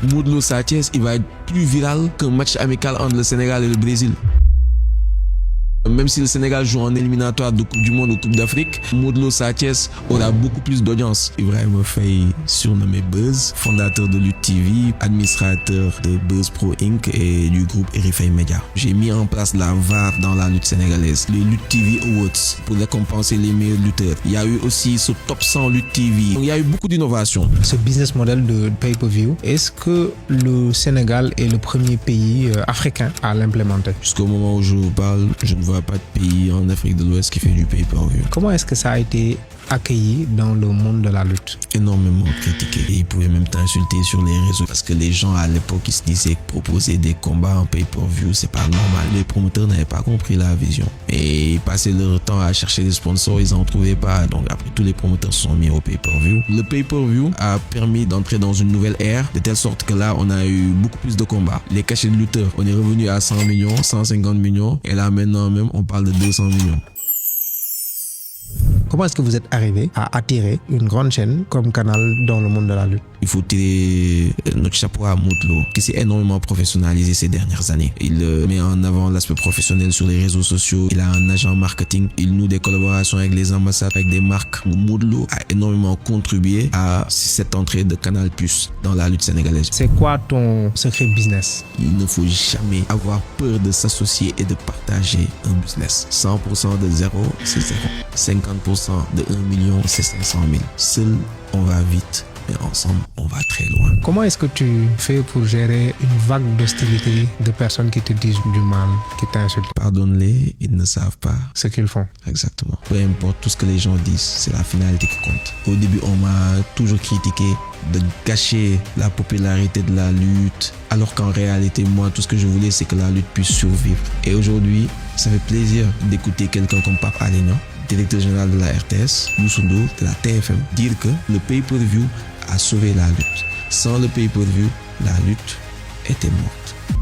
Modou Lo Sa Thiès, il va être plus viral qu'un match amical entre le Sénégal et le Brésil. Même si le Sénégal joue en éliminatoire de Coupe du Monde ou Coupe d'Afrique, Modou Lo Sa Thiès aura beaucoup plus d'audience. Ibrahima Faye, surnommé Buzz, fondateur de Lutte TV, administrateur de Buzz Pro Inc. et du groupe RFI Media. J'ai mis en place la VAR dans la lutte sénégalaise, les Lutte TV Awards pour récompenser les meilleurs lutteurs. Il y a eu aussi ce Top 100 Lutte TV. Donc, il y a eu beaucoup d'innovations. Ce business model de pay-per-view, est-ce que le Sénégal est le premier pays africain à l'implémenter? Jusqu'au moment où je vous parle, je ne vois pas de pays en Afrique de l'Ouest qui fait du pay-per-view. Comment est-ce que ça a été accueilli dans le monde de la lutte? Énormément critiqué. Et ils pouvaient même t'insulter sur les réseaux parce que les gens à l'époque ils se disaient que proposer des combats en pay-per-view c'est pas normal. Les promoteurs n'avaient pas compris la vision. Et ils passaient leur temps à chercher des sponsors, ils en trouvaient pas. Donc après tous les promoteurs se sont mis au pay-per-view. Le pay-per-view a permis d'entrer dans une nouvelle ère de telle sorte que là on a eu beaucoup plus de combats. Les cachets de lutteurs, on est revenu à 100 millions, 150 millions et là maintenant même on parle de 200 millions. Comment est-ce que vous êtes arrivé à attirer une grande chaîne comme Canal dans le monde de la lutte? Il faut tirer notre chapeau à Modou Lo, qui s'est énormément professionnalisé ces dernières années. Il met en avant l'aspect professionnel sur les réseaux sociaux. Il a un agent marketing. Il noue des collaborations avec les ambassades, avec des marques. Modou Lo a énormément contribué à cette entrée de Canal+ dans la lutte sénégalaise. C'est quoi ton secret business? Il ne faut jamais avoir peur de s'associer et de partager un business. 100% de zéro, c'est zéro. 50% de 1 million, c'est 500 000. Seul, on va vite. Mais ensemble, on va très loin. Comment est-ce que tu fais pour gérer une vague d'hostilité de personnes qui te disent du mal, qui t'insultent? Pardonne-les, ils ne savent pas ce qu'ils font. Exactement. Peu importe tout ce que les gens disent, c'est la finalité qui compte. Au début, on m'a toujours critiqué de gâcher la popularité de la lutte, alors qu'en réalité, moi, tout ce que je voulais, c'est que la lutte puisse survivre. Et aujourd'hui, ça fait plaisir d'écouter quelqu'un comme Pape Alé Niang, directeur général de la RTS, Youssou Ndour de la TFM, dire que le pay-per-view a sauvé la lutte. Sans le pay-per-view, la lutte était morte.